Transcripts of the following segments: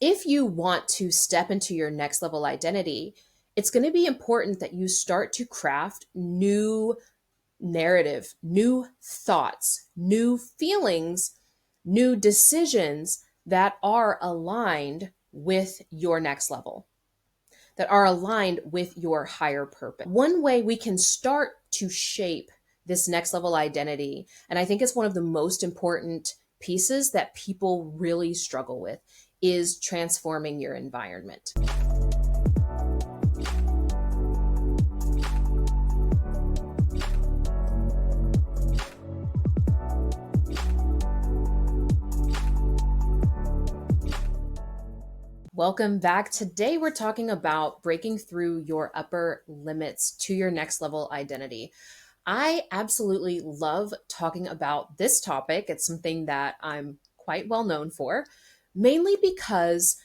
If you want to step into your next level identity, it's going to be important that you start to craft new narrative, new thoughts, new feelings, new decisions that are aligned with your next level, that are aligned with your higher purpose. One way we can start to shape this next level identity, and I think it's one of the most important pieces that people really struggle with, is transforming your environment. Welcome back. Today, we're talking about breaking through your upper limits to your next level identity. I absolutely love talking about this topic. It's something that I'm quite well known for, mainly because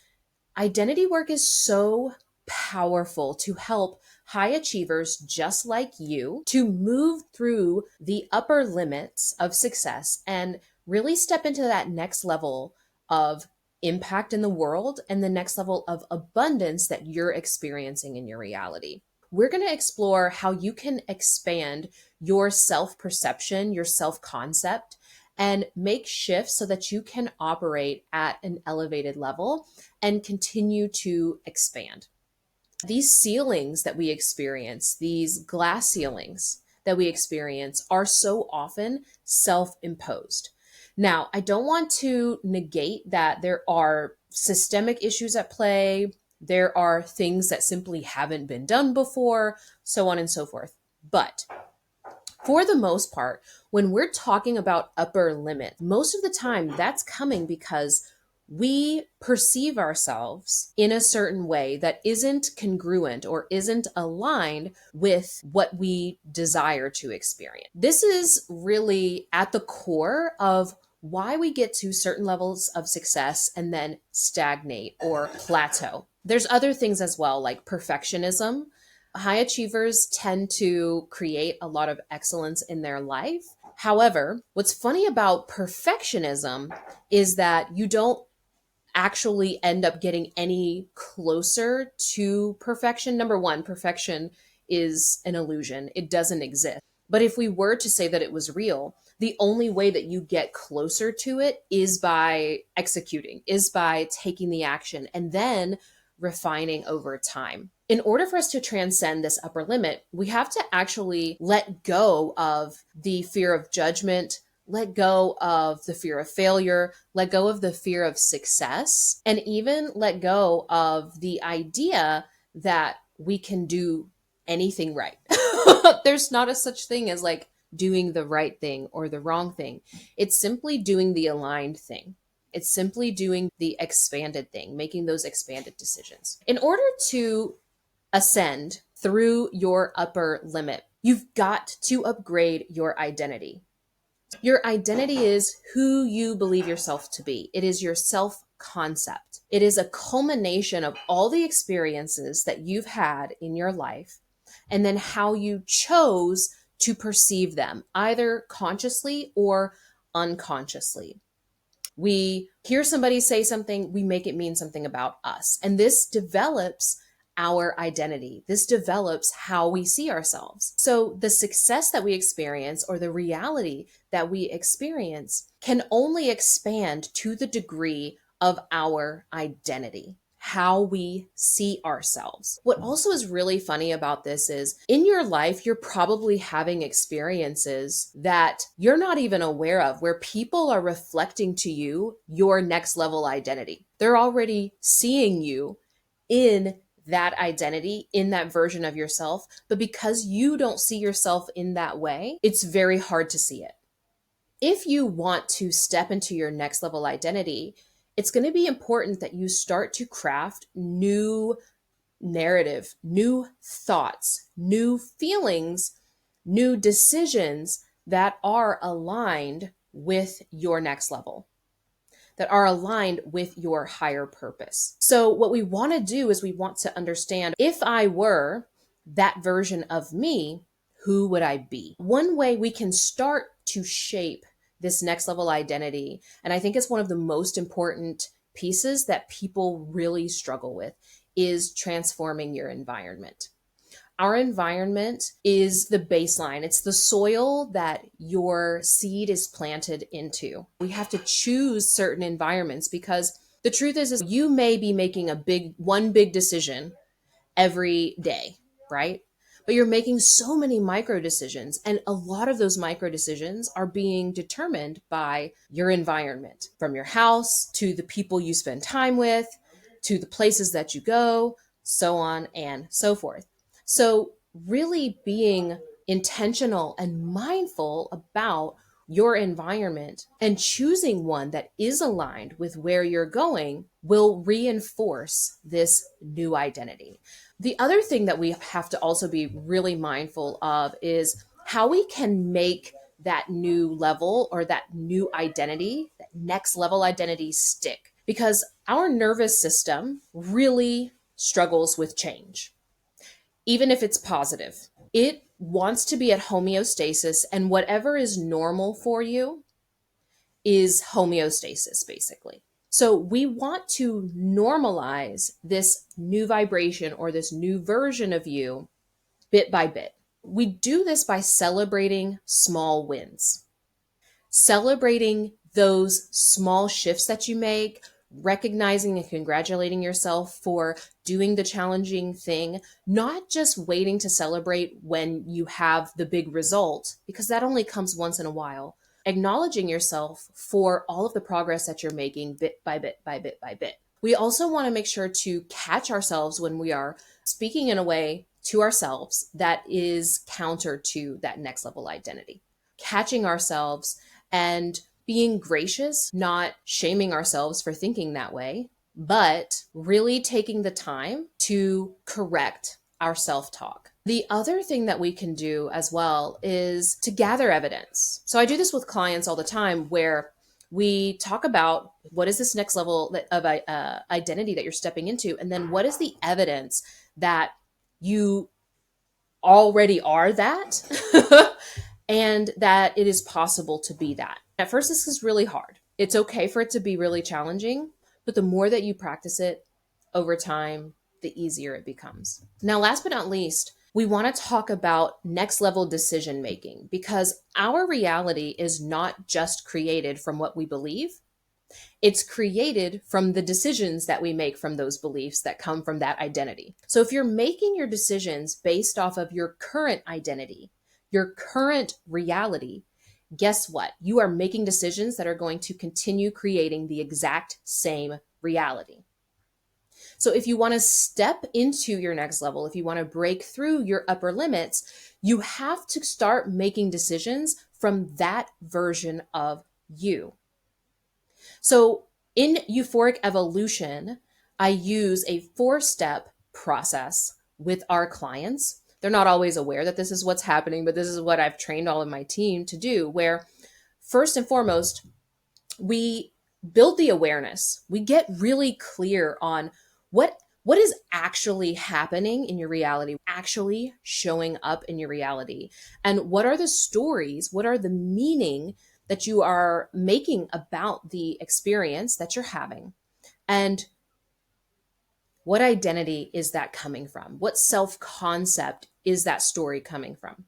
identity work is so powerful to help high achievers just like you to move through the upper limits of success and really step into that next level of impact in the world and the next level of abundance that you're experiencing in your reality. We're going to explore how you can expand your self perception, your self concept, and make shifts so that you can operate at an elevated level and continue to expand. These ceilings that we experience, these glass ceilings that we experience, are so often self imposed. Now, I don't want to negate that there are systemic issues at play. There are things that simply haven't been done before, so on and so forth. But for the most part, when we're talking about upper limit, most of the time that's coming because we perceive ourselves in a certain way that isn't congruent or isn't aligned with what we desire to experience. This is really at the core of why we get to certain levels of success and then stagnate or plateau. There's other things as well, like perfectionism. High achievers tend to create a lot of excellence in their life. However, what's funny about perfectionism is that you don't actually end up getting any closer to perfection. Number one, perfection is an illusion, it doesn't exist. But if we were to say that it was real, the only way that you get closer to it is by executing, is by taking the action and then refining over time. In order for us to transcend this upper limit, we have to actually let go of the fear of judgment, let go of the fear of failure, let go of the fear of success, and even let go of the idea that we can do anything right. There's not a such thing as like doing the right thing or the wrong thing. It's simply doing the aligned thing. It's simply doing the expanded thing, making those expanded decisions. In order to ascend through your upper limit, you've got to upgrade your identity. Your identity is who you believe yourself to be. It is your self concept. It is a culmination of all the experiences that you've had in your life and then how you chose to perceive them, either consciously or unconsciously. We hear somebody say something, we make it mean something about us. And this develops our identity. This develops how we see ourselves. So the success that we experience or the reality that we experience can only expand to the degree of our identity, how we see ourselves. What also is really funny about this is in your life, you're probably having experiences that you're not even aware of, where people are reflecting to you your next level identity. They're already seeing you in that identity, in that version of yourself. But because you don't see yourself in that way, it's very hard to see it. If you want to step into your next level identity, it's going to be important that you start to craft new narrative, new thoughts, new feelings, new decisions that are aligned with your next level, that are aligned with your higher purpose. So what we want to do is we want to understand, if I were that version of me, who would I be? One way we can start to shape this next level identity, and I think it's one of the most important pieces that people really struggle with is transforming your environment. Our environment is the baseline. It's the soil that your seed is planted into. We have to choose certain environments because the truth is you may be making one big decision every day, right? But you're making so many micro decisions, and a lot of those micro decisions are being determined by your environment, from your house to the people you spend time with, to the places that you go, so on and so forth. So, really being intentional and mindful about your environment and choosing one that is aligned with where you're going will reinforce this new identity. The other thing that we have to also be really mindful of is how we can make that new level or that new identity, that next level identity stick. Because our nervous system really struggles with change, even if it's positive. It wants to be at homeostasis, and whatever is normal for you is homeostasis, basically. So we want to normalize this new vibration or this new version of you bit by bit. We do this by celebrating small wins, celebrating those small shifts that you make, recognizing and congratulating yourself for doing the challenging thing, not just waiting to celebrate when you have the big result, because that only comes once in a while. Acknowledging yourself for all of the progress that you're making bit by bit by bit by bit. We also want to make sure to catch ourselves when we are speaking in a way to ourselves that is counter to that next level identity. Catching ourselves and being gracious, not shaming ourselves for thinking that way, but really taking the time to correct our self-talk. The other thing that we can do as well is to gather evidence. So I do this with clients all the time where we talk about what is this next level of identity that you're stepping into, and then what is the evidence that you already are that and that it is possible to be that. At first, this is really hard. It's okay for it to be really challenging, but the more that you practice it over time, the easier it becomes. Now, last but not least, we want to talk about next level decision making, because our reality is not just created from what we believe. It's created from the decisions that we make from those beliefs that come from that identity. So if you're making your decisions based off of your current identity, your current reality, guess what? You are making decisions that are going to continue creating the exact same reality. So if you want to step into your next level, if you want to break through your upper limits, you have to start making decisions from that version of you. So in Euphoric Evolution, I use a 4-step process with our clients. They're not always aware that this is what's happening, but this is what I've trained all of my team to do, where first and foremost, we build the awareness. We get really clear on what is actually happening in your reality, actually showing up in your reality, and what are the stories, what are the meaning that you are making about the experience that you're having, and what identity is that coming from? What self-concept is that story coming from?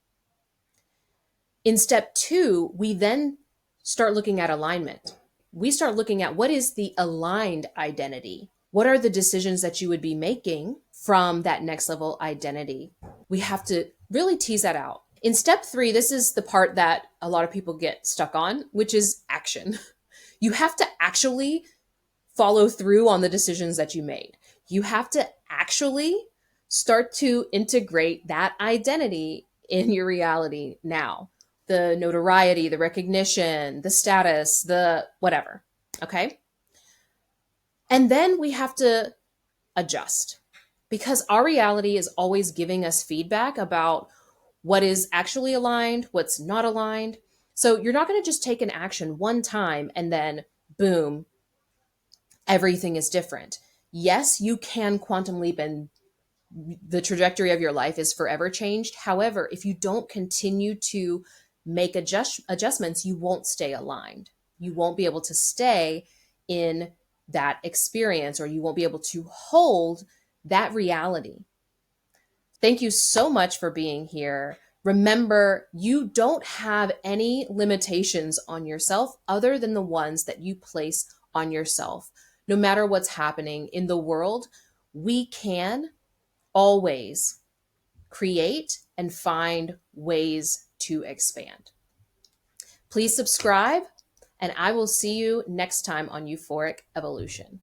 In step 2, we then start looking at alignment. We start looking at what is the aligned identity? What are the decisions that you would be making from that next level identity? We have to really tease that out. In step 3, this is the part that a lot of people get stuck on, which is action. You have to actually follow through on the decisions that you made. You have to actually start to integrate that identity in your reality now. The notoriety, the recognition, the status, the whatever. Okay. And then we have to adjust, because our reality is always giving us feedback about what is actually aligned, what's not aligned. So you're not going to just take an action one time and then boom, everything is different. Yes, you can quantum leap and the trajectory of your life is forever changed. However, if you don't continue to make adjustments, you won't stay aligned. You won't be able to stay in that experience, or you won't be able to hold that reality. Thank you so much for being here. Remember, you don't have any limitations on yourself other than the ones that you place on yourself. No matter what's happening in the world, we can always create and find ways to expand. Please subscribe, and I will see you next time on Euphoric Evolution.